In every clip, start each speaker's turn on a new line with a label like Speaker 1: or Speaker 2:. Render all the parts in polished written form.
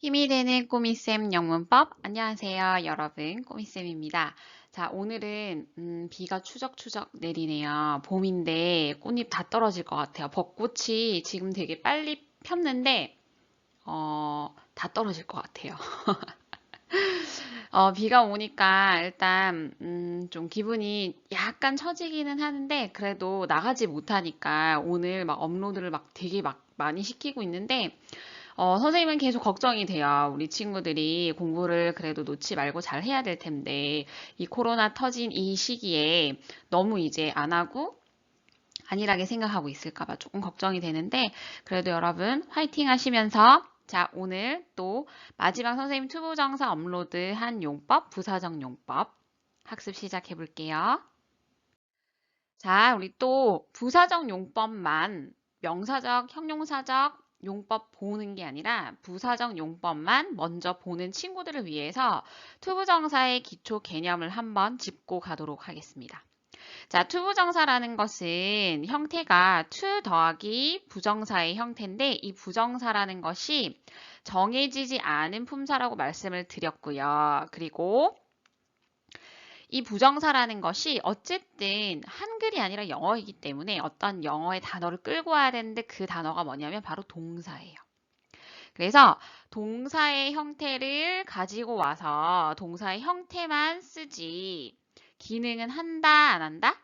Speaker 1: 힘이 되는 꼬미쌤 영문법. 안녕하세요, 여러분. 꼬미쌤입니다. 자, 오늘은 비가 추적추적 내리네요. 봄인데 꽃잎 다 떨어질 것 같아요. 벚꽃이 지금 되게 빨리 폈는데 다 떨어질 것 같아요. 비가 오니까 일단 좀 기분이 약간 처지기는 하는데 그래도 나가지 못하니까 오늘 막 업로드를 막 되게 막 많이 시키고 있는데 선생님은 계속 걱정이 돼요. 우리 친구들이 공부를 그래도 놓지 말고 잘 해야 될 텐데, 이 코로나 터진 이 시기에 너무 이제 안 하고 안일하게 생각하고 있을까봐 조금 걱정이 되는데, 그래도 여러분 화이팅 하시면서, 자, 오늘 또 마지막 선생님 투부정사 업로드 한 용법, 부사적 용법 학습 시작해 볼게요. 자, 우리 또 부사적 용법만 명사적, 형용사적 용법 보는 게 아니라 부사적 용법만 먼저 보는 친구들을 위해서 투부정사의 기초 개념을 한번 짚고 가도록 하겠습니다. 자, 투부정사라는 것은 형태가 투 더하기 부정사의 형태인데 이 부정사라는 것이 정해지지 않은 품사라고 말씀을 드렸고요. 그리고 이 부정사라는 것이 어쨌든 한글이 아니라 영어이기 때문에 어떤 영어의 단어를 끌고 와야 되는데 그 단어가 뭐냐면 바로 동사예요. 그래서 동사의 형태를 가지고 와서 동사의 형태만 쓰지 기능은 한다, 안 한다?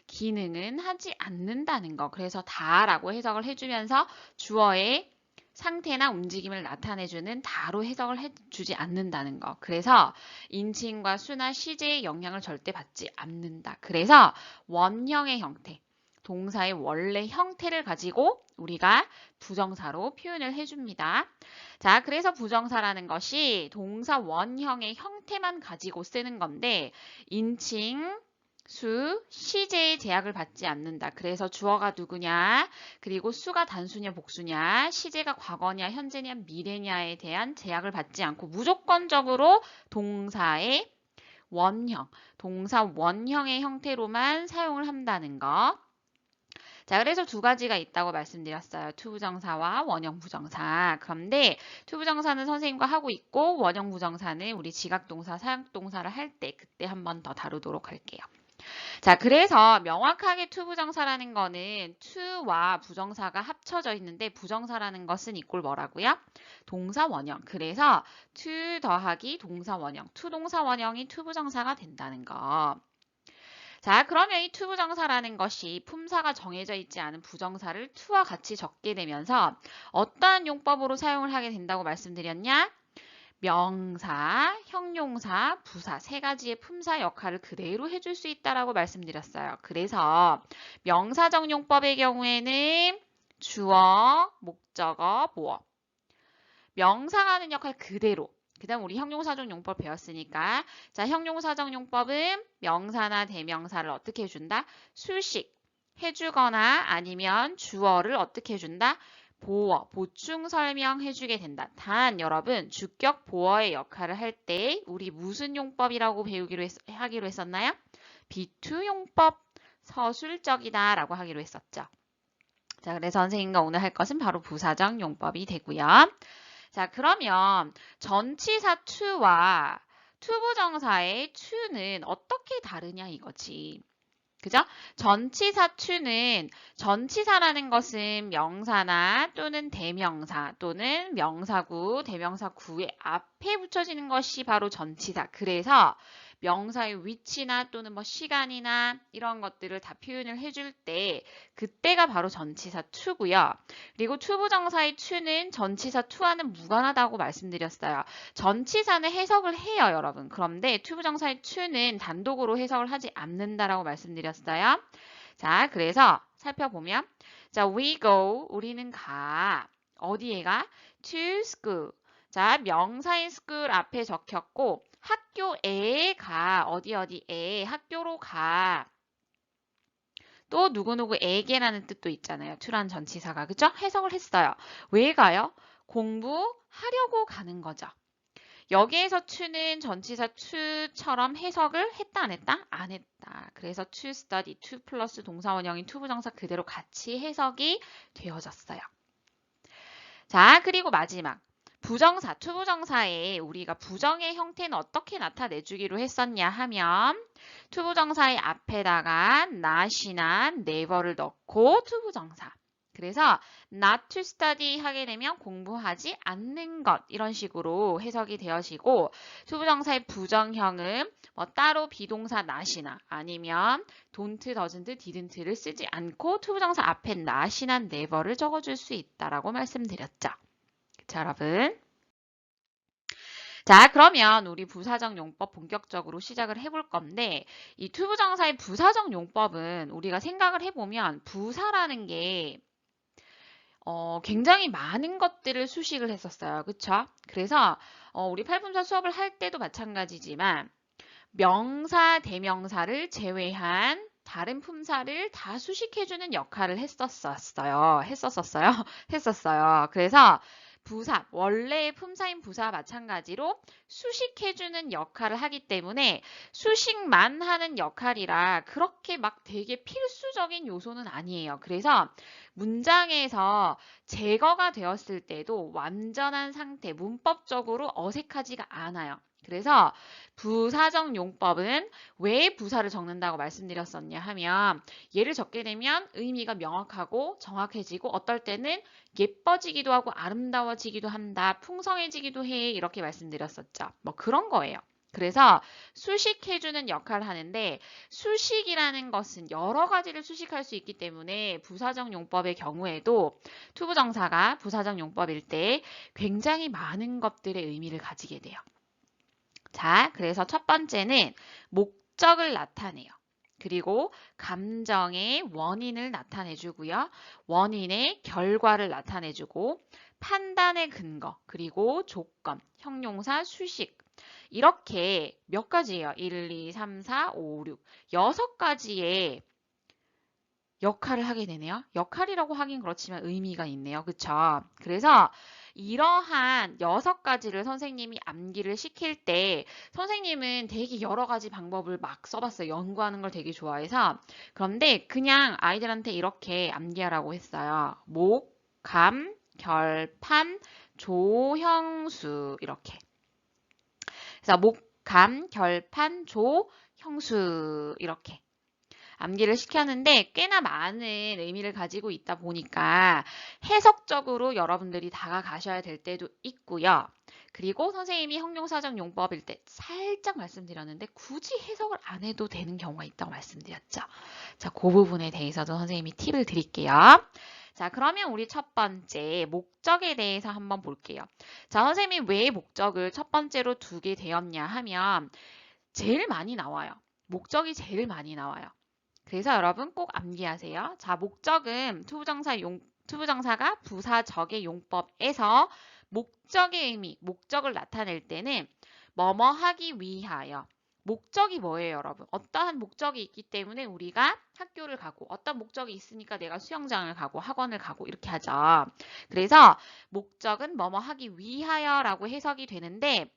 Speaker 1: 기능은 하지 않는다는 거. 그래서 다라고 해석을 해주면서 주어의 상태나 움직임을 나타내주는 다로 해석을 해주지 않는다는 거. 그래서 인칭과 수나 시제의 영향을 절대 받지 않는다. 그래서 원형의 형태, 동사의 원래 형태를 가지고 우리가 부정사로 표현을 해줍니다. 자, 그래서 부정사라는 것이 동사 원형의 형태만 가지고 쓰는 건데 인칭, 수, 시제의 제약을 받지 않는다. 그래서 주어가 누구냐, 그리고 수가 단수냐 복수냐, 시제가 과거냐 현재냐 미래냐에 대한 제약을 받지 않고 무조건적으로 동사의 원형, 동사 원형의 형태로만 사용을 한다는 거. 자, 그래서 두 가지가 있다고 말씀드렸어요. 투부정사와 원형 부정사. 그런데 투부정사는 선생님과 하고 있고 원형 부정사는 우리 지각동사, 사역동사를 할 때 그때 한 번 더 다루도록 할게요. 자, 그래서 명확하게 투부정사라는 거는 투와 부정사가 합쳐져 있는데 부정사라는 것은 이꼴 뭐라고요? 동사 원형. 그래서 투 더하기 동사 원형. 투동사 원형이 투부정사가 된다는 거. 자, 그러면 이 투부정사라는 것이 품사가 정해져 있지 않은 부정사를 투와 같이 적게 되면서 어떠한 용법으로 사용을 하게 된다고 말씀드렸냐? 명사, 형용사, 부사 세 가지의 품사 역할을 그대로 해줄 수 있다라고 말씀드렸어요. 그래서 명사적 용법의 경우에는 주어, 목적어, 보어. 명사가 하는 역할 그대로. 그 다음 우리 형용사적 용법 배웠으니까 자, 형용사적 용법은 명사나 대명사를 어떻게 해준다? 수식 해주거나 아니면 주어를 어떻게 해준다? 보어, 보충 설명해주게 된다. 단 여러분 주격 보어의 역할을 할 때 우리 무슨 용법이라고 하기로 했었나요? 비투 용법, 서술적이다 라고 하기로 했었죠. 자, 그래서 선생님과 오늘 할 것은 바로 부사적 용법이 되고요. 자, 그러면 전치사 to와 투부정사의 to는 어떻게 다르냐 이거지. 그죠? 전치사 to는 전치사라는 것은 명사나 또는 대명사 또는 명사구, 대명사구의 앞에 붙여지는 것이 바로 전치사. 그래서 명사의 위치나 또는 뭐 시간이나 이런 것들을 다 표현을 해줄 때 그때가 바로 전치사 to고요. 그리고 투부정사의 to는 전치사 to와는 무관하다고 말씀드렸어요. 전치사는 해석을 해요, 여러분. 그런데 투부정사의 to는 단독으로 해석을 하지 않는다라고 말씀드렸어요. 자, 그래서 살펴보면 자, we go, 우리는 가. 어디에 가? to school. 자, 명사인 school 앞에 적혔고 학교에 가. 어디에 학교로 가. 또 누구누구에게라는 뜻도 있잖아요. to란 전치사가. 그죠? 해석을 했어요. 왜 가요? 공부하려고 가는 거죠. 여기에서 to는 전치사 to처럼 해석을 했다 안 했다? 안 했다. 그래서 to study, to 플러스 동사원형인 투부정사 그대로 같이 해석이 되어졌어요. 자, 그리고 마지막 부정사, 투부정사에 우리가 부정의 형태는 어떻게 나타내주기로 했었냐 하면 투부정사의 앞에다가 not이나 never를 넣고 투부정사. 그래서 not to study 하게 되면 공부하지 않는 것 이런 식으로 해석이 되어지고 투부정사의 부정형은 뭐 따로 비동사 not이나 아니면 don't, doesn't, didn't를 쓰지 않고 투부정사 앞에 not이나 never를 적어줄 수 있다라고 말씀드렸죠. 자, 여러분. 자, 그러면 우리 부사적 용법 본격적으로 시작을 해볼 건데 이 투부정사의 부사적 용법은 우리가 생각을 해보면 부사라는 게 굉장히 많은 것들을 수식을 했었어요. 그쵸? 그래서 우리 팔품사 수업을 할 때도 마찬가지지만 명사, 대명사를 제외한 다른 품사를 다 수식해주는 역할을 했었어요. 그래서 부사, 원래의 품사인 부사와 마찬가지로 수식해주는 역할을 하기 때문에 수식만 하는 역할이라 그렇게 막 되게 필수적인 요소는 아니에요. 그래서 문장에서 제거가 되었을 때도 완전한 상태, 문법적으로 어색하지가 않아요. 그래서 부사적 용법은 왜 부사를 적는다고 말씀드렸었냐 하면 예를 적게 되면 의미가 명확하고 정확해지고 어떨 때는 예뻐지기도 하고 아름다워지기도 한다, 풍성해지기도 해 이렇게 말씀드렸었죠. 뭐 그런 거예요. 그래서 수식해주는 역할을 하는데 수식이라는 것은 여러 가지를 수식할 수 있기 때문에 부사적 용법의 경우에도 투부정사가 부사적 용법일 때 굉장히 많은 것들의 의미를 가지게 돼요. 자, 그래서 첫 번째는 목적을 나타내요. 그리고 감정의 원인을 나타내주고요. 원인의 결과를 나타내주고 판단의 근거, 그리고 조건, 형용사, 수식 이렇게 몇 가지예요. 1, 2, 3, 4, 5, 6 6가지의 역할을 하게 되네요. 역할이라고 하긴 그렇지만 의미가 있네요. 그쵸? 그래서 이러한 6가지를 선생님이 암기를 시킬 때 선생님은 되게 여러 가지 방법을 막 써봤어요. 연구하는 걸 되게 좋아해서. 그런데 그냥 아이들한테 이렇게 암기하라고 했어요. 목, 감, 결, 판, 조, 형수 이렇게. 그래서 목, 감, 결, 판, 조, 형수 이렇게. 암기를 시켰는데 꽤나 많은 의미를 가지고 있다 보니까 해석적으로 여러분들이 다가가셔야 될 때도 있고요. 그리고 선생님이 형용사적 용법일 때 살짝 말씀드렸는데 굳이 해석을 안 해도 되는 경우가 있다고 말씀드렸죠. 자, 그 부분에 대해서도 선생님이 팁을 드릴게요. 자, 그러면 우리 첫 번째 목적에 대해서 한번 볼게요. 자, 선생님이 왜 목적을 첫 번째로 두게 되었냐 하면 제일 많이 나와요. 목적이 제일 많이 나와요. 그래서 여러분 꼭 암기하세요. 자, 목적은 투부정사가 부사적의 용법에서 목적의 의미, 목적을 나타낼 때는 뭐뭐 하기 위하여. 목적이 뭐예요, 여러분? 어떠한 목적이 있기 때문에 우리가 학교를 가고 어떤 목적이 있으니까 내가 수영장을 가고 학원을 가고 이렇게 하죠. 그래서 목적은 뭐뭐 하기 위하여라고 해석이 되는데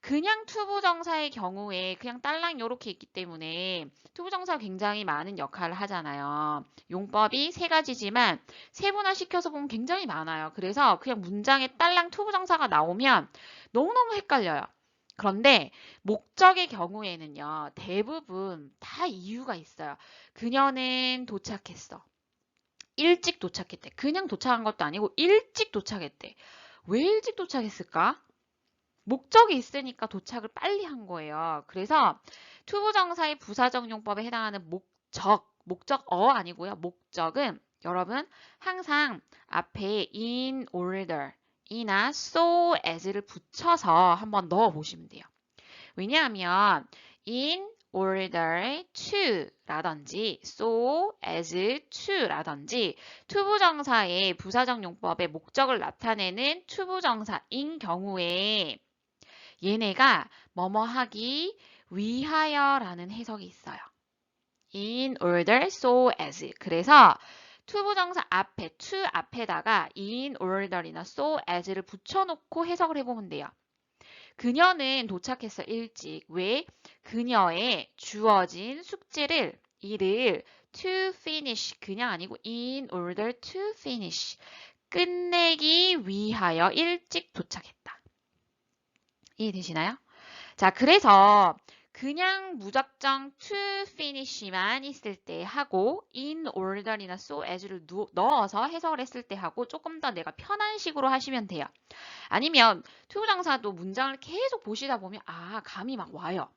Speaker 1: 그냥 투부정사의 경우에 그냥 딸랑 이렇게 있기 때문에 투부정사가 굉장히 많은 역할을 하잖아요. 용법이 3가지지만 세분화시켜서 보면 굉장히 많아요. 그래서 그냥 문장에 딸랑 투부정사가 나오면 너무너무 헷갈려요. 그런데 목적의 경우에는요. 대부분 다 이유가 있어요. 그녀는 도착했어. 일찍 도착했대. 그냥 도착한 것도 아니고 일찍 도착했대. 왜 일찍 도착했을까? 목적이 있으니까 도착을 빨리 한 거예요. 그래서 투부정사의 부사적 용법에 해당하는 목적어 아니고요. 목적은 여러분 항상 앞에 in order 이나 so as를 붙여서 한번 넣어 보시면 돼요. 왜냐하면 in order to 라든지 so as to 라든지 투부정사의 부사적 용법의 목적을 나타내는 투부정사인 경우에 얘네가 뭐뭐 하기 위하여라는 해석이 있어요. in order, so as. 그래서 투부정사 앞에, to 앞에다가 in order이나 so as를 붙여놓고 해석을 해보면 돼요. 그녀는 도착했어, 일찍. 왜? 그녀의 주어진 일을 to finish, 그냥 아니고 in order to finish. 끝내기 위하여 일찍 도착했다. 이해되시나요? 자, 그래서 그냥 무작정 to finish만 있을 때 하고 in order이나 so as를 넣어서 해석을 했을 때 하고 조금 더 내가 편한 식으로 하시면 돼요. 아니면 to 부정사도 문장을 계속 보시다 보면 감이 막 와요.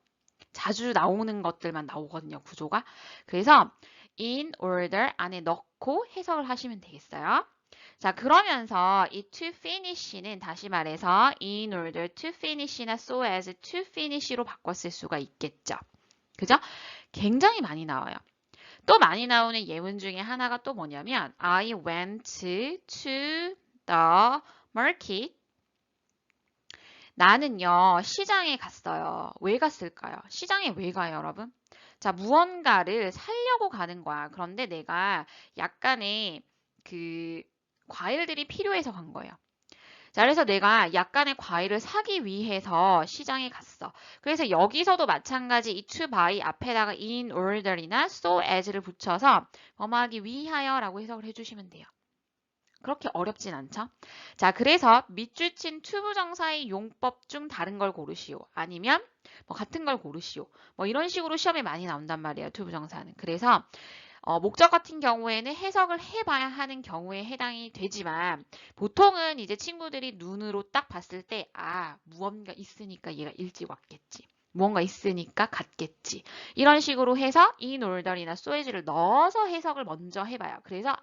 Speaker 1: 자주 나오는 것들만 나오거든요, 구조가. 그래서 in order 안에 넣고 해석을 하시면 되겠어요. 자, 그러면서 이 to finish는 다시 말해서 in order to finish나 so as to finish로 바꿨을 수가 있겠죠. 그죠? 굉장히 많이 나와요. 또 많이 나오는 예문 중에 하나가 또 뭐냐면 I went to the market. 나는요, 시장에 갔어요. 왜 갔을까요? 시장에 왜 가요, 여러분? 자, 무언가를 사려고 가는 거야. 그런데 내가 약간의 과일들이 필요해서 간 거예요. 자, 그래서 내가 약간의 과일을 사기 위해서 시장에 갔어. 그래서 여기서도 마찬가지 이 to buy 앞에다가 in order이나 so as를 붙여서 뭐뭐하기 위하여라고 해석을 해주시면 돼요. 그렇게 어렵진 않죠? 자, 그래서 밑줄 친 to 부정사의 용법 중 다른 걸 고르시오. 아니면 뭐 같은 걸 고르시오. 뭐 이런 식으로 시험에 많이 나온단 말이에요. to 부정사는. 그래서 목적 같은 경우에는 해석을 해봐야 하는 경우에 해당이 되지만 보통은 이제 친구들이 눈으로 딱 봤을 때 무언가 있으니까 얘가 일찍 왔겠지. 무언가 있으니까 갔겠지. 이런 식으로 해서 in order이나 so as를 넣어서 해석을 먼저 해봐요. 그래서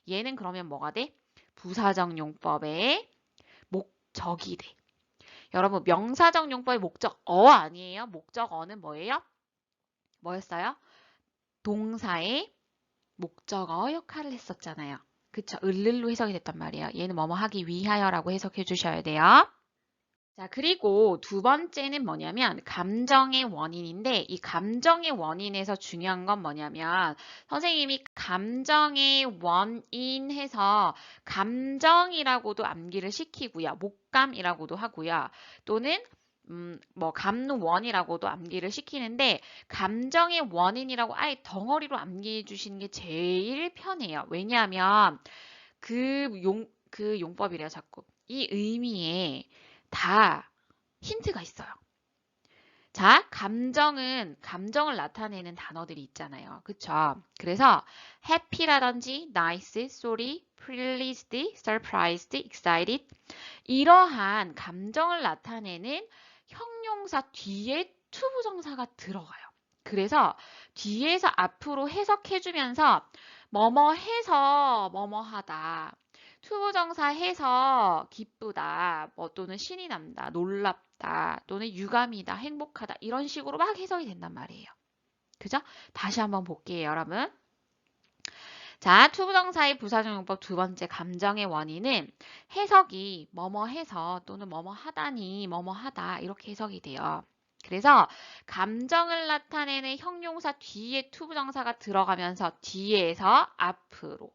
Speaker 1: 얘는 그러면 뭐가 돼? 부사적 용법의 목적이 돼. 여러분 명사적 용법의 목적어 아니에요? 목적어는 뭐예요? 뭐였어요? 동사의 목적어 역할을 했었잖아요. 그쵸? 을를로 해석이 됐단 말이에요. 얘는 뭐뭐 하기 위하여라고 해석해 주셔야 돼요. 자, 그리고 두 번째는 뭐냐면 감정의 원인인데 이 감정의 원인에서 중요한 건 뭐냐면 선생님이 감정의 원인 해서 감정이라고도 암기를 시키고요. 목감이라고도 하고요. 또는 뭐 감원이라고도 암기를 시키는데 감정의 원인이라고 아예 덩어리로 암기해 주시는 게 제일 편해요. 왜냐하면 그 용법이래요, 자꾸. 이 의미에 다 힌트가 있어요. 자, 감정을 나타내는 단어들이 있잖아요. 그쵸? 그래서 happy라든지 nice, sorry, pleased, surprised, excited 이러한 감정을 나타내는 형용사 뒤에 to 부정사가 들어가요. 그래서 뒤에서 앞으로 해석해주면서 뭐뭐 해서 뭐뭐 하다. 투부정사 해서 기쁘다, 뭐 또는 신이 난다, 놀랍다, 또는 유감이다, 행복하다 이런 식으로 막 해석이 된단 말이에요. 그죠? 다시 한번 볼게요, 여러분. 자, 투부정사의 부사적용법 두 번째 감정의 원인은 해석이 뭐뭐 해서 또는 뭐뭐 하다니 뭐뭐 하다 이렇게 해석이 돼요. 그래서 감정을 나타내는 형용사 뒤에 투부정사가 들어가면서 뒤에서 앞으로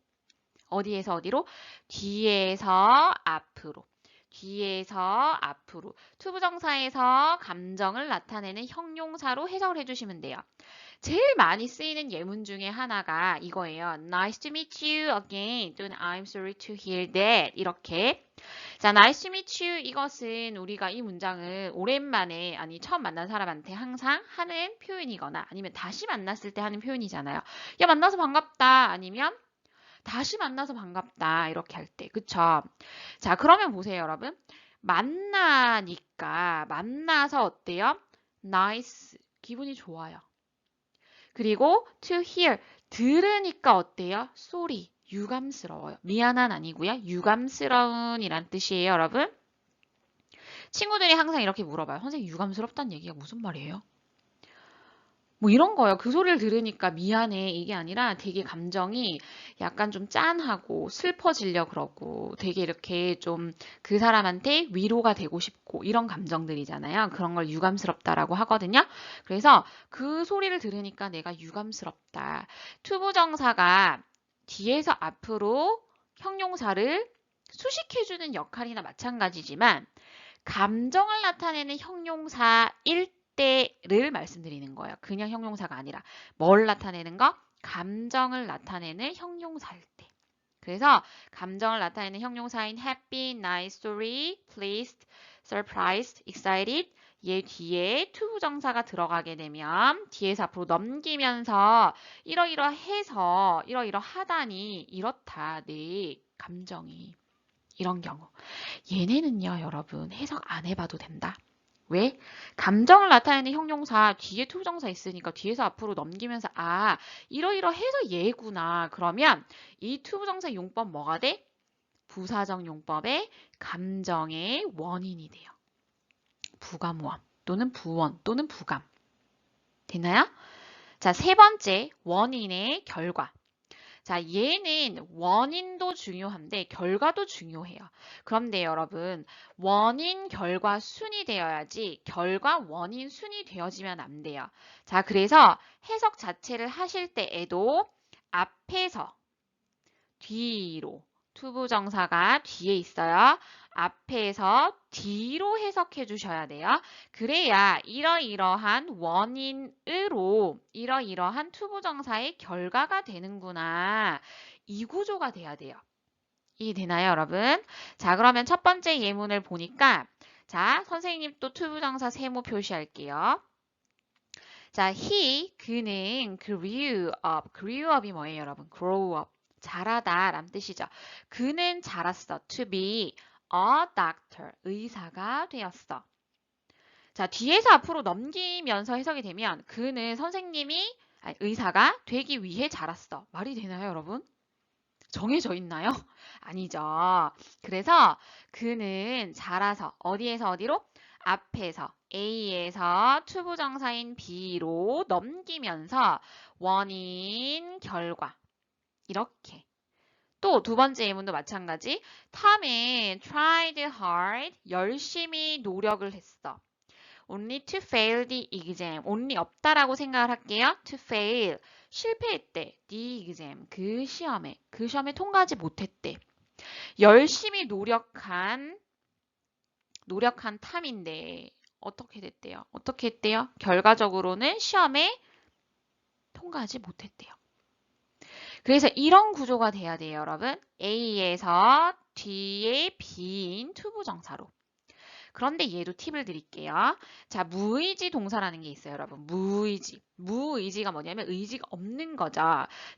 Speaker 1: 어디에서 어디로? 뒤에서 앞으로. 뒤에서 앞으로. 투부정사에서 감정을 나타내는 형용사로 해석을 해주시면 돼요. 제일 많이 쓰이는 예문 중에 하나가 이거예요. Nice to meet you again. 또는 I'm sorry to hear that. 이렇게. 자, nice to meet you 이것은 우리가 이 문장을 오랜만에 처음 만난 사람한테 항상 하는 표현이거나 아니면 다시 만났을 때 하는 표현이잖아요. 야, 만나서 반갑다. 아니면 다시 만나서 반갑다 이렇게 할 때 그쵸? 자, 그러면 보세요, 여러분. 만나서 어때요? nice 기분이 좋아요. 그리고 to hear 들으니까 어때요? sorry 유감스러워요. 미안한 아니고요. 유감스러운 이란 뜻이에요, 여러분. 친구들이 항상 이렇게 물어봐요. 선생님 유감스럽다는 얘기가 무슨 말이에요? 뭐 이런 거예요. 그 소리를 들으니까 미안해 이게 아니라 되게 감정이 약간 좀 짠하고 슬퍼지려 그러고 되게 이렇게 좀 그 사람한테 위로가 되고 싶고 이런 감정들이잖아요. 그런 걸 유감스럽다라고 하거든요. 그래서 그 소리를 들으니까 내가 유감스럽다. 투부정사가 뒤에서 앞으로 형용사를 수식해주는 역할이나 마찬가지지만 감정을 나타내는 형용사일 때를 말씀드리는 거예요. 그냥 형용사가 아니라 뭘 나타내는 거? 감정을 나타내는 형용사일 때. 그래서 감정을 나타내는 형용사인 happy, nice, sorry, pleased, surprised, excited 얘 뒤에 to 부정사가 들어가게 되면 뒤에서 앞으로 넘기면서 이러이러해서 이러이러하다니 이렇다 내 감정이 이런 경우 얘네는요 여러분 해석 안 해봐도 된다. 왜? 감정을 나타내는 형용사 뒤에 to 부정사 있으니까 뒤에서 앞으로 넘기면서 아 이러이러해서 얘구나. 그러면 이 to 부정사 용법 뭐가 돼? 부사적 용법의 감정의 원인이 돼요. 부감원 또는 부원 또는 부감. 됐나요? 자, 세 번째 원인의 결과. 자, 얘는 원인도 중요한데 결과도 중요해요. 그런데 여러분, 원인, 결과, 순이 되어야지 결과, 원인, 순이 되어지면 안 돼요. 자, 그래서 해석 자체를 하실 때에도 앞에서 뒤로 투부정사가 뒤에 있어요. 앞에서 뒤로 해석해 주셔야 돼요. 그래야 이러이러한 원인으로 이러이러한 투부정사의 결과가 되는구나. 이 구조가 돼야 돼요. 이해되나요, 여러분? 자, 그러면 첫 번째 예문을 보니까 자, 선생님 또 투부정사 세모 표시할게요. 자, 그는 grew up이 뭐예요, 여러분? grow up. 자라다 라는 뜻이죠. 그는 자랐어. to be a doctor. 의사가 되었어. 자, 뒤에서 앞으로 넘기면서 해석이 되면 그는 의사가 되기 위해 자랐어. 말이 되나요, 여러분? 정해져 있나요? 아니죠. 그래서 그는 자라서 어디에서 어디로? 앞에서 A에서 투부정사인 B로 넘기면서 원인, 결과 이렇게. 또 두 번째 예문도 마찬가지. 탐은 tried hard, 열심히 노력을 했어. only to fail the exam. only 없다라고 생각을 할게요. to fail. 실패했대. the exam. 그 시험에 통과하지 못했대. 열심히 노력한 탐인데 어떻게 됐대요? 어떻게 했대요? 결과적으로는 시험에 통과하지 못했대요. 그래서 이런 구조가 돼야 돼요, 여러분. A에서 뒤에 B인 투부정사로. 그런데 얘도 팁을 드릴게요. 자, 무의지 동사라는 게 있어요, 여러분. 무의지. 무의지가 뭐냐면 의지가 없는 거죠.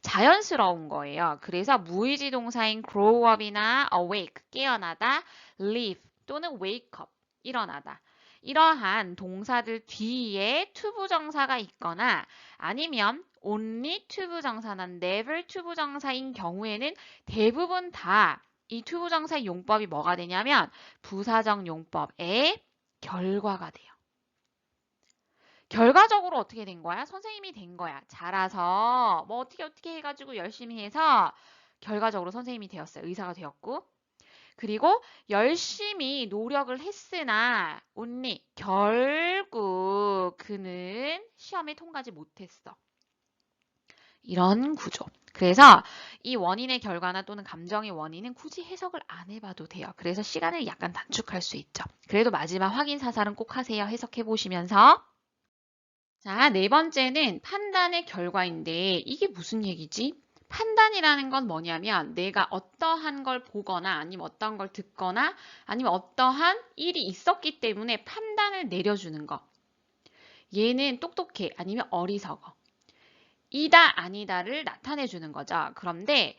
Speaker 1: 자연스러운 거예요. 그래서 무의지 동사인 grow up이나 awake, 깨어나다, live 또는 wake up, 일어나다. 이러한 동사들 뒤에 투부정사가 있거나 아니면 only 투부정사나 never 투부정사인 경우에는 대부분 다 이 투부정사의 용법이 뭐가 되냐면 부사적 용법의 결과가 돼요. 결과적으로 어떻게 된 거야? 선생님이 된 거야. 자라서 뭐 어떻게 해가지고 열심히 해서 결과적으로 선생님이 되었어요. 의사가 되었고. 그리고 열심히 노력을 했으나 only 결국 그는 시험에 통과하지 못했어. 이런 구조. 그래서 이 원인의 결과나 또는 감정의 원인은 굳이 해석을 안 해봐도 돼요. 그래서 시간을 약간 단축할 수 있죠. 그래도 마지막 확인 사살은 꼭 하세요. 해석해 보시면서. 자, 네 번째는 판단의 결과인데 이게 무슨 얘기지? 판단이라는 건 뭐냐면 내가 어떠한 걸 보거나 아니면 어떠한 걸 듣거나 아니면 어떠한 일이 있었기 때문에 판단을 내려주는 거. 얘는 똑똑해 아니면 어리석어. 이다 아니다를 나타내 주는 거죠. 그런데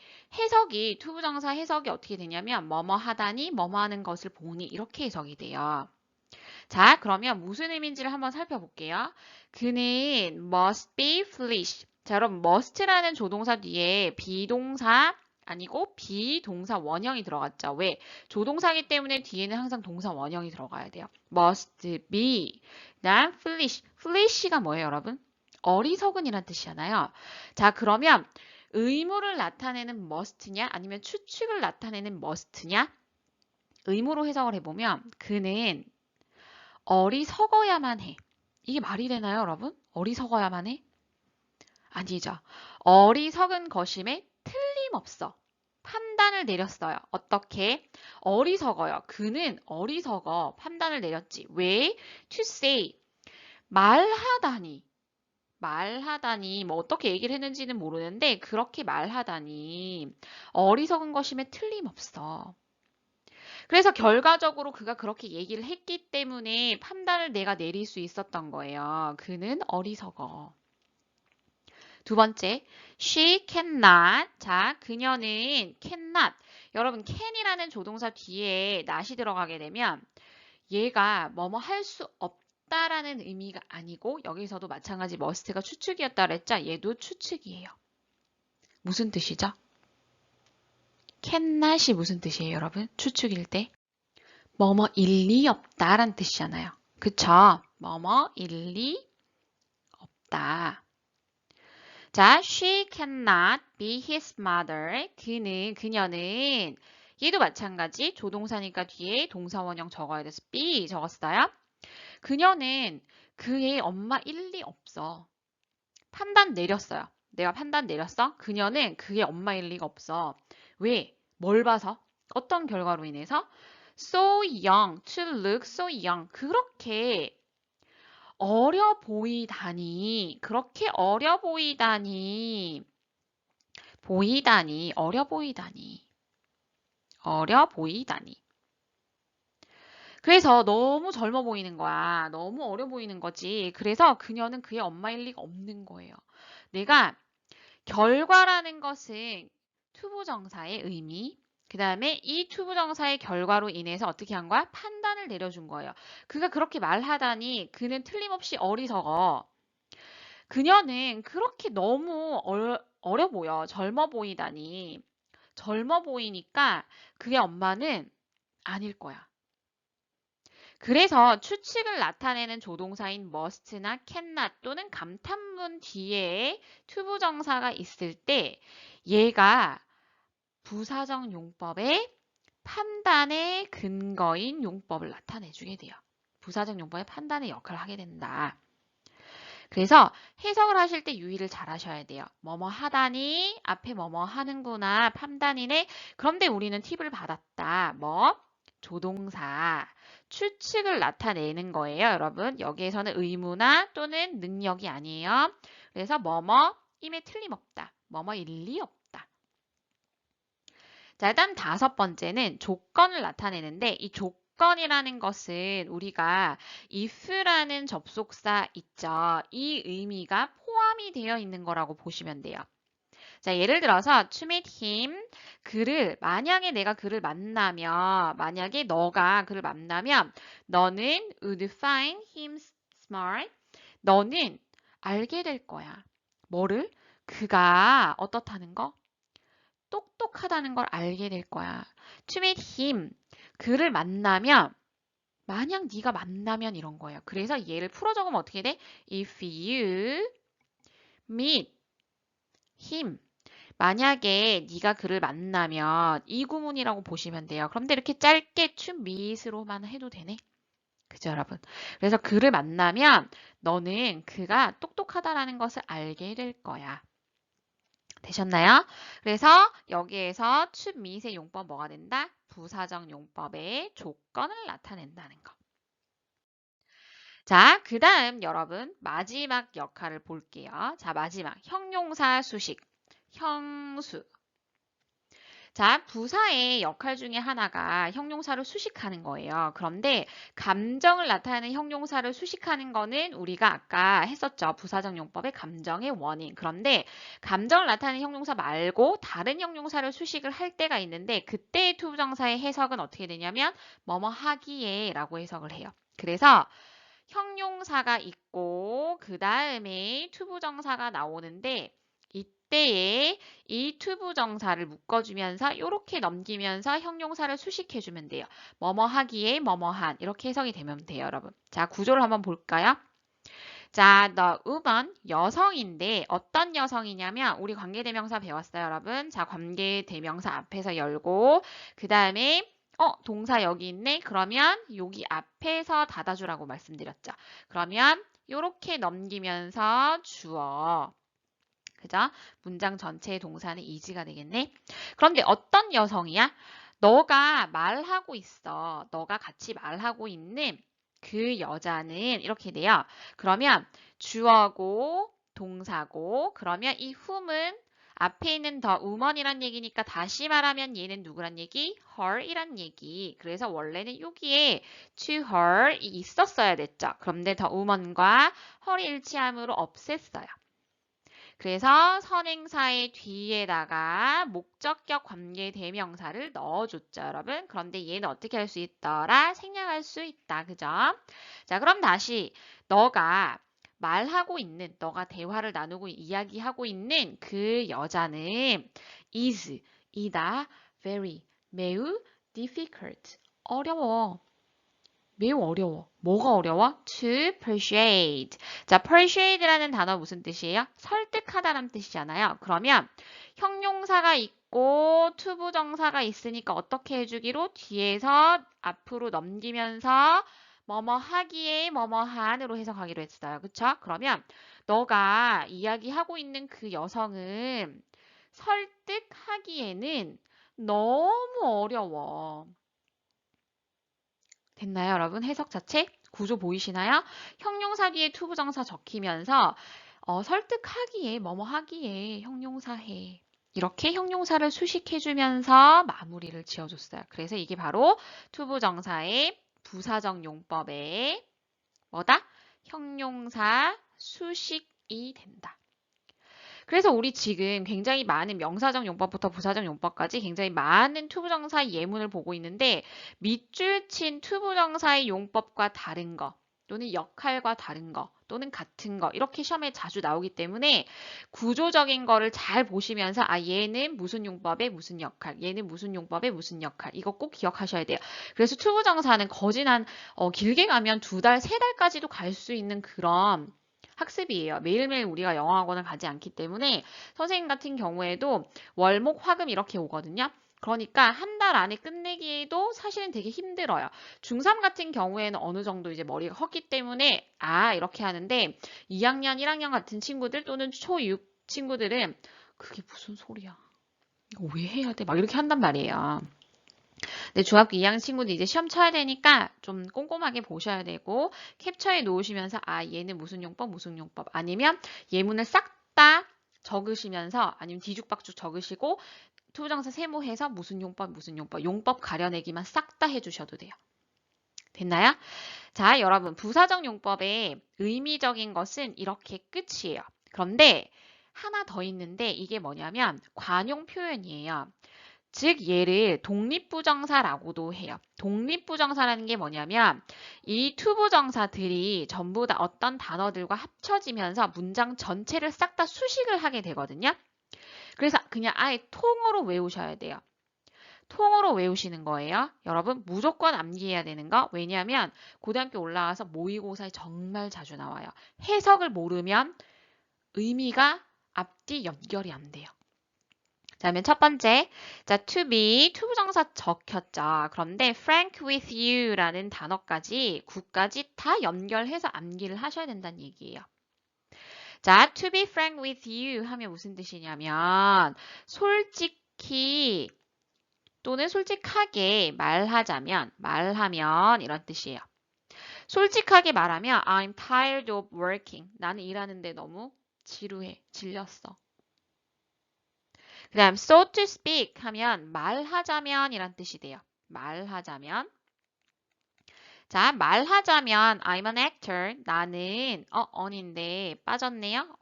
Speaker 1: 투부정사 해석이 어떻게 되냐면 뭐뭐 하다니 뭐뭐 하는 것을 보니 이렇게 해석이 돼요. 자, 그러면 무슨 의미인지를 한번 살펴볼게요. 그는 must be foolish. 자, 여러분 must라는 조동사 뒤에 비동사 아니고 비동사 원형이 들어갔죠. 왜? 조동사기 때문에 뒤에는 항상 동사 원형이 들어가야 돼요. must be. 그다음 foolish. foolish가 뭐예요, 여러분? 어리석은이란 뜻이잖아요. 자, 그러면 의무를 나타내는 must냐 아니면 추측을 나타내는 must냐? 의무로 해석을 해보면 그는 어리석어야만 해. 이게 말이 되나요, 여러분? 어리석어야만 해? 아니죠. 어리석은 것임에 틀림없어. 판단을 내렸어요. 어떻게? 어리석어요. 그는 어리석어. 판단을 내렸지. 왜? To say. 말하다니. 말하다니 뭐 어떻게 얘기를 했는지는 모르는데 그렇게 말하다니 어리석은 것임에 틀림없어. 그래서 결과적으로 그가 그렇게 얘기를 했기 때문에 판단을 내가 내릴 수 있었던 거예요. 그는 어리석어. 두 번째, she cannot. 자, 그녀는 cannot. 여러분, can이라는 조동사 뒤에 not이 들어가게 되면 얘가 뭐뭐 할 수 없다라는 의미가 아니고 여기서도 마찬가지 must가 추측이었다 그랬죠? 얘도 추측이에요. 무슨 뜻이죠? cannot이 무슨 뜻이에요, 여러분? 추측일 때? 뭐뭐 일리 없다라는 뜻이잖아요. 그쵸? 뭐뭐 일리 없다. 자, she cannot be his mother. 그녀는 얘도 마찬가지 조동사니까 뒤에 동사원형 적어야 돼서 be 적었어요. 그녀는 그의 엄마 일리 없어. 판단 내렸어요. 내가 판단 내렸어. 그녀는 그의 엄마일 리가 없어. 왜? 뭘 봐서? 어떤 결과로 인해서? So young, to look so young. 그렇게 어려 보이다니. 그렇게 어려 보이다니. 어려 보이다니. 어려 보이다니. 그래서 너무 젊어 보이는 거야. 너무 어려 보이는 거지. 그래서 그녀는 그의 엄마일 리가 없는 거예요. 내가 결과라는 것은 투부정사의 의미, 그 다음에 이 투부정사의 결과로 인해서 어떻게 한 거야? 판단을 내려준 거예요. 그가 그렇게 말하다니 그는 틀림없이 어리석어. 그녀는 그렇게 너무 어려 보여. 젊어 보이다니. 젊어 보이니까 그의 엄마는 아닐 거야. 그래서 추측을 나타내는 조동사인 must나 cannot 또는 감탄문 뒤에 투부정사가 있을 때 얘가 부사적 용법의 판단의 근거인 용법을 나타내주게 돼요. 부사적 용법의 판단의 역할을 하게 된다. 그래서 해석을 하실 때 유의를 잘 하셔야 돼요. 뭐뭐 하다니 앞에 뭐뭐 하는구나 판단이네. 그런데 우리는 팁을 받았다. 뭐? 조동사. 추측을 나타내는 거예요, 여러분. 여기에서는 의무나 또는 능력이 아니에요. 그래서 뭐뭐임에 틀림없다. 뭐뭐 일리 없다. 자, 일단 다섯 번째는 조건을 나타내는데 이 조건이라는 것은 우리가 if라는 접속사 있죠. 이 의미가 포함이 되어 있는 거라고 보시면 돼요. 자, 예를 들어서 to meet him, 만약에 내가 그를 만나면, 만약에 너가 그를 만나면 너는 would find him smart. 너는 알게 될 거야. 뭐를? 그가 어떻다는 거? 똑똑하다는 걸 알게 될 거야. To meet him, 그를 만나면 만약 네가 만나면 이런 거예요. 그래서 얘를 풀어 적으면 어떻게 돼? If you meet him, 만약에 네가 그를 만나면 이 구문이라고 보시면 돼요. 그런데 이렇게 짧게 to meet로만 해도 되네. 그죠, 여러분? 그래서 그를 만나면 너는 그가 똑똑하다라는 것을 알게 될 거야. 되셨나요? 그래서 여기에서 to meet의 용법 뭐가 된다? 부사적 용법의 조건을 나타낸다는 거. 자, 그 다음 여러분 마지막 역할을 볼게요. 자, 마지막 형용사 수식, 형수. 자, 부사의 역할 중에 하나가 형용사를 수식하는 거예요. 그런데 감정을 나타내는 형용사를 수식하는 거는 우리가 아까 했었죠. 부사적 용법의 감정의 원인. 그런데 감정을 나타내는 형용사 말고 다른 형용사를 수식을 할 때가 있는데 그때의 투부정사의 해석은 어떻게 되냐면 뭐뭐 하기에 라고 해석을 해요. 그래서 형용사가 있고 그 다음에 투부정사가 나오는데 이때에 이 투부정사를 묶어주면서 이렇게 넘기면서 형용사를 수식해주면 돼요. 뭐뭐 하기에 뭐뭐한 이렇게 해석이 되면 돼요, 여러분. 자, 구조를 한번 볼까요? 자, the woman, 여성인데 어떤 여성이냐면 우리 관계대명사 배웠어요, 여러분. 자, 관계대명사 앞에서 열고 그 다음에 동사 여기 있네. 그러면 여기 앞에서 닫아주라고 말씀드렸죠. 그러면 이렇게 넘기면서 주어. 그죠? 문장 전체의 동사는 is가 되겠네. 그런데 어떤 여성이야? 너가 말하고 있어. 너가 같이 말하고 있는 그 여자는 이렇게 돼요. 그러면 주어고 동사고 그러면 이 whom은 앞에 있는 the woman이란 얘기니까 다시 말하면 얘는 누구란 얘기? her이란 얘기. 그래서 원래는 여기에 to her이 있었어야 됐죠. 그런데 the woman과 her이 일치함으로 없앴어요. 그래서 선행사의 뒤에다가 목적격 관계 대명사를 넣어줬죠, 여러분. 그런데 얘는 어떻게 할 수 있더라? 생략할 수 있다, 그죠? 자, 그럼 다시 너가 말하고 있는, 너가 대화를 나누고 이야기하고 있는 그 여자는 이다, very, 매우 difficult, 어려워. 매우 어려워. 뭐가 어려워? To persuade. 자, persuade라는 단어 무슨 뜻이에요? 설득하다라는 뜻이잖아요. 그러면 형용사가 있고 투부정사가 있으니까 어떻게 해주기로? 뒤에서 앞으로 넘기면서 뭐뭐 하기에 뭐뭐한으로 해석하기로 했어요. 그쵸? 그러면 너가 이야기하고 있는 그 여성은 설득하기에는 너무 어려워. 됐나요, 여러분? 해석 자체? 구조 보이시나요? 형용사 뒤에 투부정사 적히면서 설득하기에, 뭐뭐 하기에, 형용사 해. 이렇게 형용사를 수식해주면서 마무리를 지어줬어요. 그래서 이게 바로 투부정사의 부사적 용법의 뭐다? 형용사 수식이 된다. 그래서 우리 지금 굉장히 많은 명사적 용법부터 부사적 용법까지 굉장히 많은 투부정사 예문을 보고 있는데 밑줄 친 투부정사의 용법과 다른 거 또는 역할과 다른 거 또는 같은 거 이렇게 시험에 자주 나오기 때문에 구조적인 거를 잘 보시면서 아 얘는 무슨 용법에 무슨 역할 얘는 무슨 용법에 무슨 역할 이거 꼭 기억하셔야 돼요. 그래서 투부정사는 거진 한 길게 가면 2달, 3달까지도 갈 수 있는 그런 학습이에요. 매일매일 우리가 영어학원을 가지 않기 때문에 선생님 같은 경우에도 월목 화금 이렇게 오거든요. 그러니까 한 달 안에 끝내기에도 사실은 되게 힘들어요. 중3 같은 경우에는 어느 정도 이제 머리가 컸기 때문에 이렇게 하는데 2학년, 1학년 같은 친구들 또는 초6 친구들은 그게 무슨 소리야. 이거 왜 해야 돼? 막 이렇게 한단 말이에요. 근데 중학교 2학년 친구들 이제 시험 쳐야 되니까 좀 꼼꼼하게 보셔야 되고 캡처해 놓으시면서 얘는 무슨 용법 무슨 용법 아니면 예문을 싹 다 적으시면서 아니면 뒤죽박죽 적으시고 투부정사 세모해서 무슨 용법 무슨 용법 가려내기만 싹 다 해주셔도 돼요. 됐나요? 자, 여러분 부사적 용법의 의미적인 것은 이렇게 끝이에요. 그런데 하나 더 있는데 이게 뭐냐면 관용 표현이에요. 즉 얘를 독립부정사라고도 해요. 독립부정사라는 게 뭐냐면 이 투부정사들이 전부 다 어떤 단어들과 합쳐지면서 문장 전체를 싹 다 수식을 하게 되거든요. 그래서 그냥 아예 통으로 외우셔야 돼요. 통으로 외우시는 거예요. 여러분 무조건 암기해야 되는 거. 왜냐하면 고등학교 올라와서 모의고사에 정말 자주 나와요. 해석을 모르면 의미가 앞뒤 연결이 안 돼요. 자, 그러면 첫 번째, 자, to be, 투부정사 적혔죠. 그런데 frank with you라는 단어까지, 구까지 다 연결해서 암기를 하셔야 된다는 얘기예요. 자, to be frank with you 하면 무슨 뜻이냐면, 솔직히 또는 솔직하게 말하면 이런 뜻이에요. 솔직하게 말하면 I'm tired of working. 나는 일하는데 너무 지루해, 질렸어. 그 다음 so to speak 하면 말하자면 이란 뜻이 돼요. 말하자면. 자, 말하자면 I'm an actor. 나는 on인데 빠졌네요.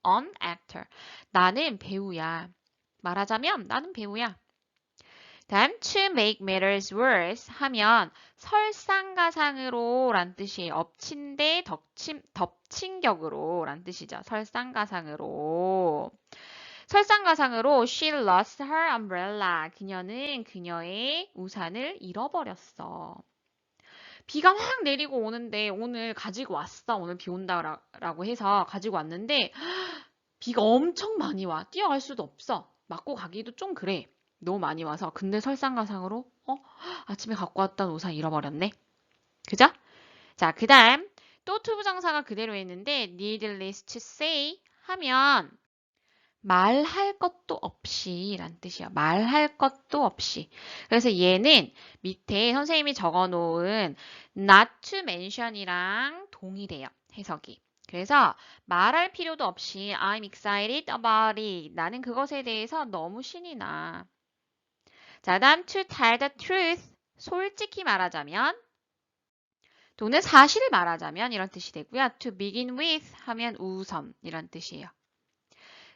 Speaker 1: an actor. 나는 배우야. 말하자면 나는 배우야. 다음 to make matters worse 하면 설상가상으로 란 뜻이에요. 엎친 데 덮친 격으로 란 뜻이죠. 설상가상으로. 설상가상으로 she lost her umbrella. 그녀는 그녀의 우산을 잃어버렸어. 비가 확 내리고 오는데 오늘 가지고 왔어. 오늘 비 온다라고 해서 가지고 왔는데 비가 엄청 많이 와. 뛰어갈 수도 없어. 맞고 가기도 좀 그래. 너무 많이 와서. 근데 설상가상으로 아침에 갖고 왔던 우산 잃어버렸네. 그죠? 자, 그 다음 또 투부정사가 그대로 했는데 needless to say 하면 말할 것도 없이 란 뜻이야. 말할 것도 없이. 그래서 얘는 밑에 선생님이 적어놓은 not to mention이랑 동일해요. 해석이. 그래서 말할 필요도 없이 I'm excited about it. 나는 그것에 대해서 너무 신이 나. 자, 다음 to tell the truth. 솔직히 말하자면 또는 사실을 말하자면 이런 뜻이 되고요. to begin with 하면 우선 이런 뜻이에요.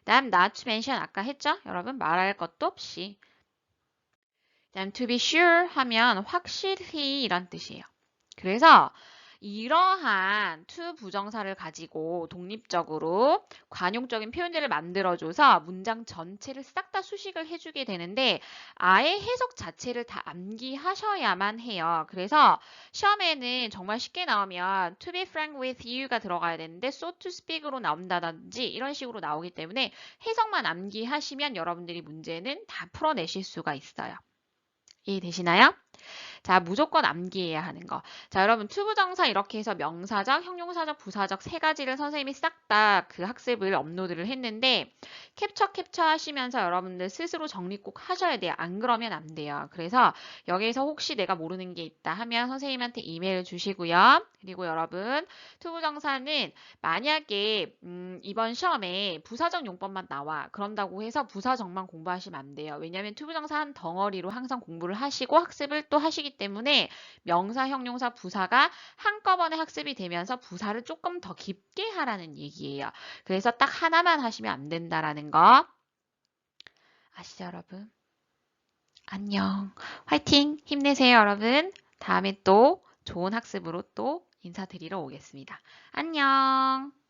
Speaker 1: 다음 not to mention 아까 했죠? 여러분 말할 것도 없이. 다음 to be sure 하면 확실히 이런 뜻이에요. 그래서 이러한 to 부정사를 가지고 독립적으로 관용적인 표현들을 만들어줘서 문장 전체를 싹 다 수식을 해주게 되는데 아예 해석 자체를 다 암기하셔야만 해요. 그래서 시험에는 정말 쉽게 나오면 to be frank with you가 들어가야 되는데 so to speak으로 나온다든지 이런 식으로 나오기 때문에 해석만 암기하시면 여러분들이 문제는 다 풀어내실 수가 있어요. 이해되시나요? 자, 무조건 암기해야 하는 거. 자, 여러분 투부정사 이렇게 해서 명사적, 형용사적, 부사적 세 가지를 선생님이 싹 다 그 학습을 업로드를 했는데 캡처 하시면서 여러분들 스스로 정리 꼭 하셔야 돼요. 안 그러면 안 돼요. 그래서 여기에서 혹시 내가 모르는 게 있다 하면 선생님한테 이메일 주시고요. 그리고 여러분 투부정사는 만약에 이번 시험에 부사적 용법만 나와 그런다고 해서 부사적만 공부하시면 안 돼요. 왜냐하면 투부정사 한 덩어리로 항상 공부를 하시고 학습을 또 하시기 때문에 명사, 형용사, 부사가 한꺼번에 학습이 되면서 부사를 조금 더 깊게 하라는 얘기예요. 그래서 딱 하나만 하시면 안 된다라는 거 아시죠, 여러분? 안녕. 화이팅! 힘내세요, 여러분. 다음에 또 좋은 학습으로 또 인사드리러 오겠습니다. 안녕.